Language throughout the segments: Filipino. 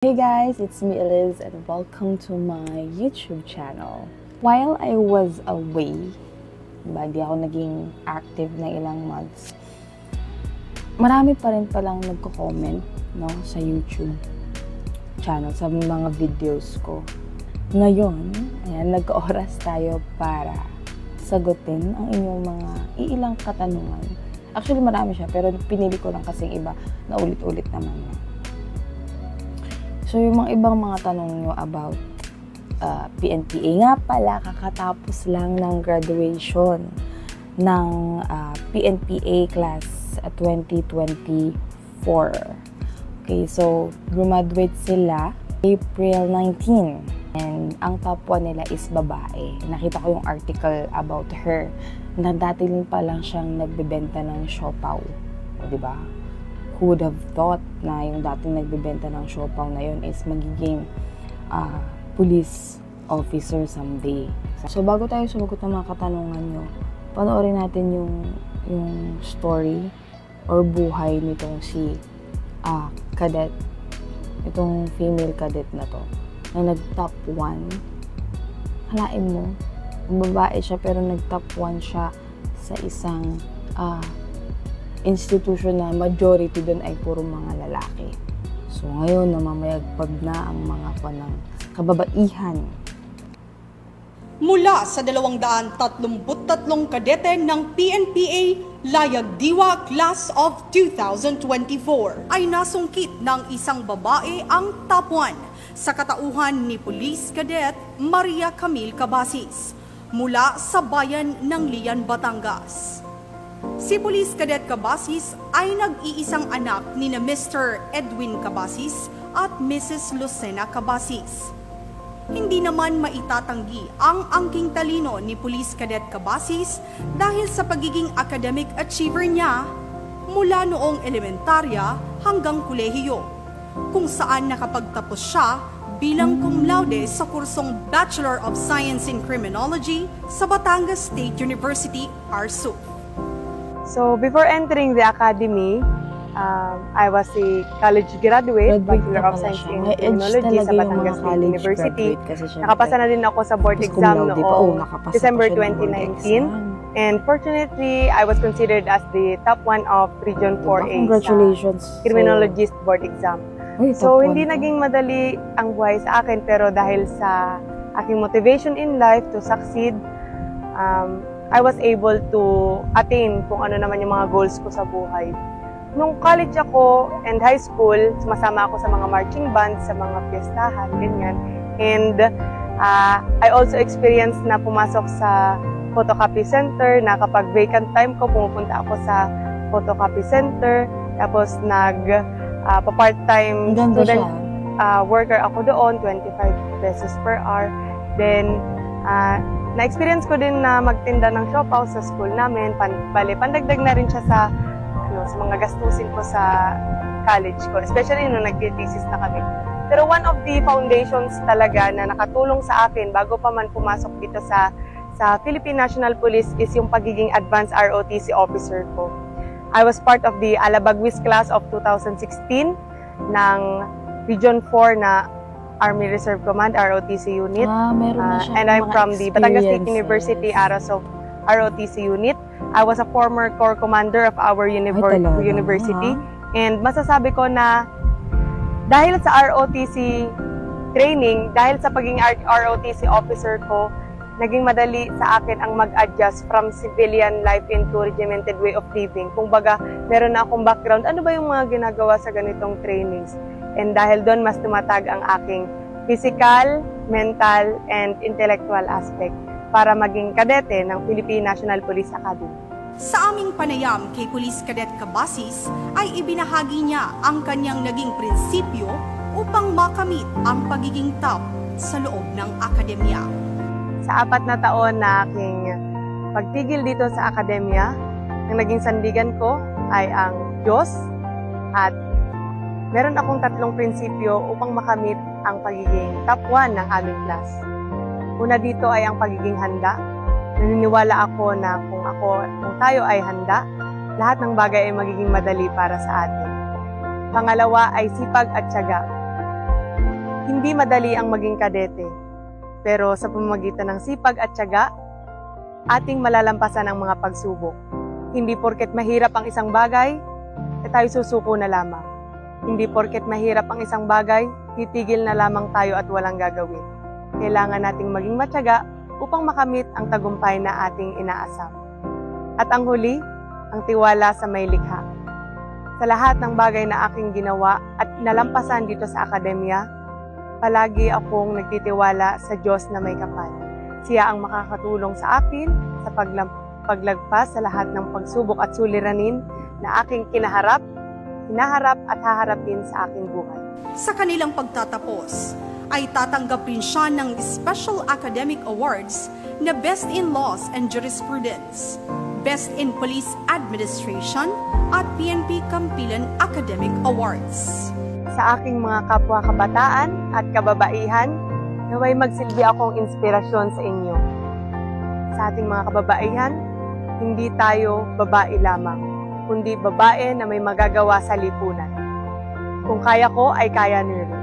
Hey guys, it's me Eliz and welcome to my YouTube channel. While I was away, hindi ako naging active na ilang months, marami pa rin palang nagko-comment sa YouTube channel, sa mga videos ko. Ngayon, ayan, nag-oras tayo para sagutin ang inyong mga iilang katanungan. Actually, marami siya, pero pinili ko lang kasing iba na ulit-ulit naman. So, yung mga ibang mga tanong nyo about PNPA nga pala, kakatapos lang ng graduation ng PNPA class 2024. Okay, so, graduate sila April 19. And ang top 1 nila is babae. Nakita ko yung article about her na dati din pa lang siyang nagbebenta ng siopaw. O, diba? Who would have thought na yung dating nagbebenta ng siopaw na yun is magiging police officer someday. So, bago tayo sumagot ng mga katanungan nyo, panoorin natin yung story or buhay nitong si cadet, itong female cadet na to, na nag-top 1. Halain mo, babae siya pero nag-top 1 siya sa isang institution na majority doon ay puro mga lalaki. So, ngayon, namamayagpag na ang mga panang kababaihan. Mula sa 233 kadete ng PNPA Layag Diwa Class of 2024 ay nasungkit ng isang babae ang top 1 sa katauhan ni Police Cadet Maria Camille Cabasis mula sa bayan ng Lian, Batangas. Si Police Cadet Cabasis ay nag-iisang anak ni na Mr. Edwin Cabasis at Mrs. Lucena Cabasis. Hindi naman maitatanggi ang angking talino ni Police Cadet Cabasis dahil sa pagiging academic achiever niya mula noong elementarya hanggang kolehiyo, kung saan nakapagtapos siya bilang cum laude sa kursong Bachelor of Science in Criminology sa Batangas State University, ARSU. So, before entering the academy, I was a college graduate, Bachelor of Science in Criminology sa Batangas State University. Nakapasa na din ako sa board exam noong December 2019. And fortunately, I was considered as the top 1 of Region 4A sa Criminologist board exam. So, hindi naging madali ang buhay sa akin, pero dahil sa aking motivation in life to succeed, I was able to attain kung ano naman yung mga goals ko sa buhay. Nung college ako and high school, sumasama ako sa mga marching bands, sa mga piyestahan, ganyan. And I also experienced na pumasok sa photocopy center, na kapag vacant time ko, pumupunta ako sa photocopy center. Tapos part-time student worker ako doon, 25 pesos per hour. Then, na-experience ko din na magtinda ng siopaw sa school namin. Pandagdag na rin siya sa mga gastusin ko sa college ko, especially nung nag-thesis na kami. Pero one of the foundations talaga na nakatulong sa akin bago pa man pumasok dito sa Philippine National Police is yung pagiging advanced ROTC officer ko. I was part of the Alabagwis class of 2016 ng Region 4 na Army Reserve Command, ROTC unit. And I'm from the Batangas State University, Aras of ROTC unit. I was a former corps commander of our university. And masasabi ko na dahil sa ROTC training, dahil sa pagiging ROTC officer ko, naging madali sa akin ang mag-adjust from civilian life into regimented way of living. Kung baga, meron na akong background, ano ba yung mga ginagawa sa ganitong trainings? And dahil doon, mas tumatag ang aking physical, mental, and intellectual aspect para maging kadete ng Philippine National Police Academy. Sa aming panayam kay Police Cadet Cabasis ay ibinahagi niya ang kanyang naging prinsipyo upang makamit ang pagiging top sa loob ng akademya. Sa 4 na taon na aking pagtigil dito sa akademya, ang naging sandigan ko ay ang Diyos at meron akong 3 prinsipyo upang makamit ang pagiging top 1 ng aming class. Una dito ay ang pagiging handa. Naniniwala ako na kung tayo ay handa, lahat ng bagay ay magiging madali para sa atin. Pangalawa ay sipag at tiyaga. Hindi madali ang maging kadete, pero sa pamamagitan ng sipag at tiyaga, ating malalampasan ang mga pagsubok. Hindi porket mahirap ang isang bagay, tayo susuko na lamang. Hindi porket mahirap ang isang bagay, titigil na lamang tayo at walang gagawin. Kailangan nating maging matyaga upang makamit ang tagumpay na ating inaasam. At ang huli, ang tiwala sa may likha. Sa lahat ng bagay na aking ginawa at nalampasan dito sa akademya, palagi akong nagtitiwala sa Diyos na may kapal. Siya ang makakatulong sa akin sa paglagpas sa lahat ng pagsubok at suliranin na aking hinaharap at haharapin sa aking buhay. Sa kanilang pagtatapos, ay tatanggapin siya ng Special Academic Awards na Best in Laws and Jurisprudence, Best in Police Administration at PNP Kampilan Academic Awards. Sa aking mga kapwa kabataan at kababaihan, naway magsilbi akong inspirasyon sa inyo. Sa ating mga kababaihan, hindi tayo babae lamang, kundi babae na may magagawa sa lipunan. Kung kaya ko, ay kaya niyo rin.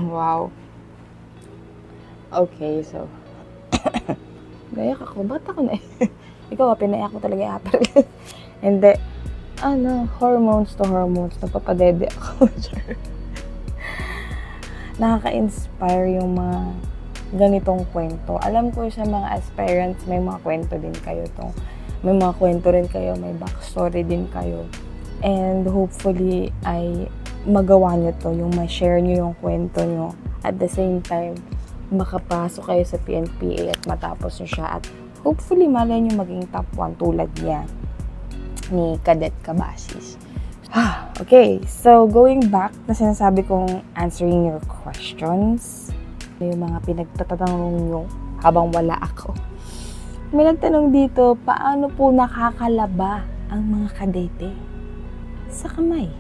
Wow. Okay, so gayak ako. Ba't ako na ikaw, pinaiyak mo talaga yung April. Hindi. Hormones to hormones. Napapadede ako. Nakaka-inspire yung mga ganitong kwento. Alam ko sa mga aspirants, may mga kwento din kayo to. May mga kwento rin kayo, may backstory din kayo. And hopefully, ay magawa nyo to, yung ma-share nyo yung kwento nyo. At the same time, makapasok kayo sa PNPA at matapos nyo siya. At hopefully, malay nyo maging top 1 tulad niya ni Cadet Cabasis. Okay, so going back na sinasabi kong answering your questions, yung mga pinagtatanong nyo habang wala ako. May nagtanong dito, paano po nakakalaba ang mga kadete? Sa kamay.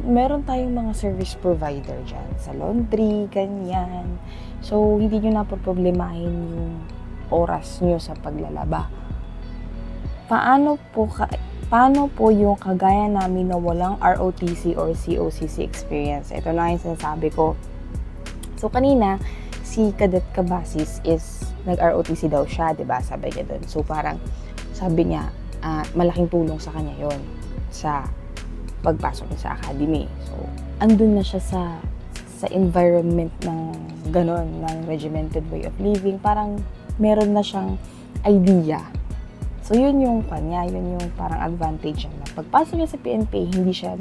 Meron tayong mga service provider dyan. Sa laundry, ganyan. So, hindi nyo na problemahin yung oras nyo sa paglalaba. Paano po yung kagaya namin na walang ROTC or COCC experience? Ito na yung sinasabi ko. So, kanina, si Cadet Cabasis is nag-ROTC daw siya, diba? Sabi niya doon. So, parang sabi niya, malaking tulong sa kanya yon sa pagpasok niya sa academy. So, andun na siya sa environment ng ganon, ng regimented way of living. Parang meron na siyang idea. So, yun yung kanya, yun yung parang advantage niya. Pagpasok niya sa PNP, hindi siya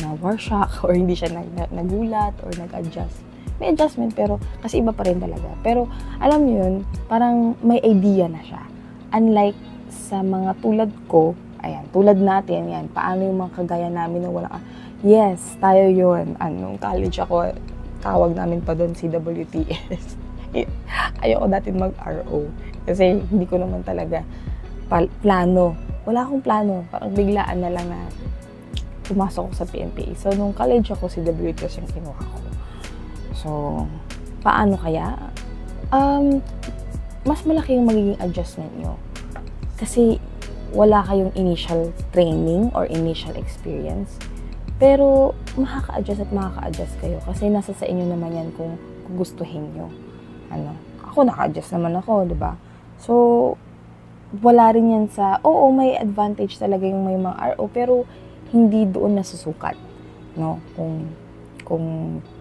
na-war shock or hindi siya nagulat or nag-adjust. May adjustment, pero kasi iba pa rin talaga. Pero, alam niyo yun, parang may idea na siya. Unlike sa mga tulad ko, ayan, tulad natin, yan, paano yung mga kagaya namin na walang, yes, tayo yun. Nung college ako, tawag namin pa doon si WTS. Ayoko natin mag-RO. Kasi hindi ko naman talaga plano. Wala akong plano. Parang biglaan na lang na pumasok ko sa PNPA. So, nung college ako, si WTS yung kinuha ko. So, paano kaya? Mas malaki yung magiging adjustment nyo. Kasi, wala kayong initial training or initial experience. Pero, makaka-adjust kayo. Kasi nasa sa inyo naman yan kung gustuhin nyo. Ako, naka-adjust naman ako, diba? So, wala rin yan sa, may advantage talaga yung may mga RO, pero hindi doon nasusukat. No? Kung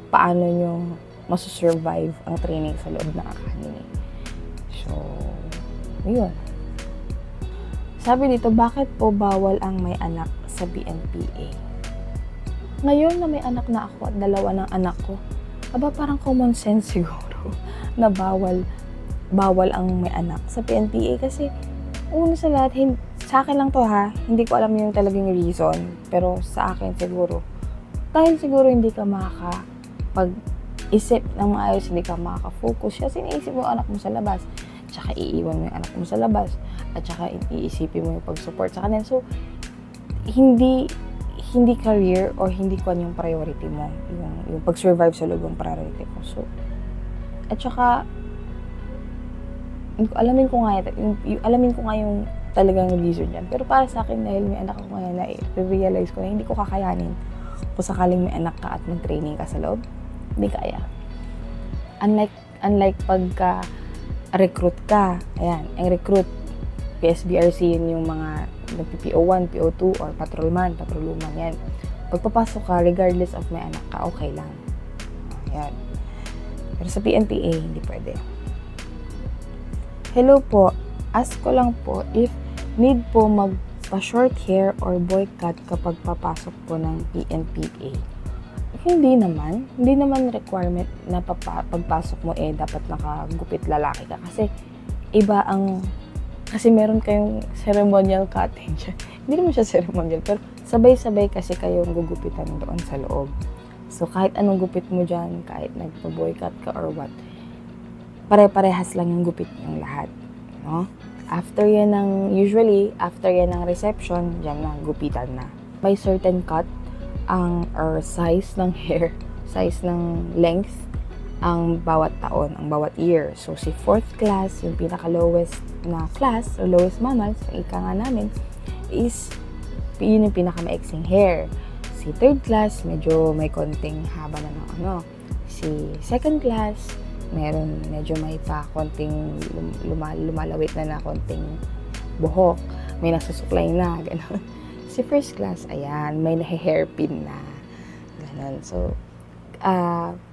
paano nyo masusurvive ang training sa loob ng academy. So, yun. Sabi dito, bakit po bawal ang may anak sa PNPA? Ngayon na may anak na ako at dalawa ng anak ko, parang common sense siguro na bawal ang may anak sa PNPA kasi una sa lahat, sa akin lang to hindi ko alam yung talagang reason, pero sa akin siguro, dahil siguro hindi ka makakapag-isip ng maayos, hindi ka makaka-focus kasi iniisip mo anak mo sa labas, tsaka iiwan mo yung anak mo sa labas, at tsaka iisipin mo yung pag-support sa kanila. So, hindi career or hindi ko yung priority mo, yung pag-survive sa loob ng priority mo. So, at tsaka, alamin ko nga yung talagang reason yan. Pero para sa akin, dahil may anak ako ngayon na i-realize ko na hindi ko kakayanin kung sakaling may anak ka at mag-training ka sa loob, hindi kaya. Unlike pagka recruit ka, ayan, ang recruit, PSBRC, yun yung mga PO1, PO2, or patrolman, yan. Pagpapasok ka, regardless of may anak ka, okay lang. Ayan. Pero sa PNPA, hindi pwede. Hello po, ask ko lang po if need po magpa-short hair or boycott kapag papasok po ng PNPA. Hindi naman requirement na pagpasok mo dapat nakagupit lalaki ka. Kasi meron kayong ceremonial cutting. Hindi naman siya ceremonial, pero sabay-sabay kasi kayong gugupitan doon sa loob. So, kahit anong gupit mo dyan, kahit nagpa-boycott ka or what, pare-parehas lang yung gupit ng lahat. No? Usually, after yan ng reception, dyan na, gupitan na. May certain cut or size ng hair, size ng length, ang bawat taon, ang bawat year. So, si 4th class, yung pinaka-lowest na class, or lowest mammals, sa ika nga namin, yun yung pinaka-maiksing hair. Si 3rd class, medyo may konting haba na ng Si 2nd class, medyo may pa konting lumalawit na konting buhok. May nasusuklay na, gano'n. Si 1st class, ayan, may nahe-hairpin na. Gano'n. So,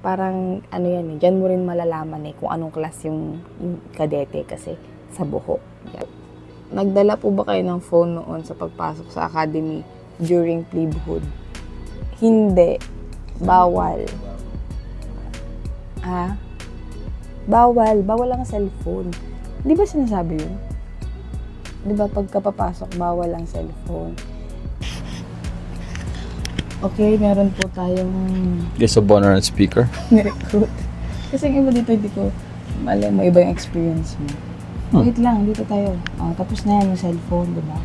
parang yan dyan mo rin malalaman kung anong class yung kadete kasi sa buhok. Yan. Nagdala po ba kayo ng phone noon sa pagpasok sa academy during plebhood? Hindi. Bawal. Bawal ang cellphone. Di ba sinasabi yun? Di ba pagkapapasok, bawal ang cellphone? Okay, meron po tayong Guest of honor and speaker. ni-recruit. Kasi yung iba dito, hindi ko malay mo, iba yung experience mo. Wait lang, dito tayo. Tapos na yan yung cellphone, di ba?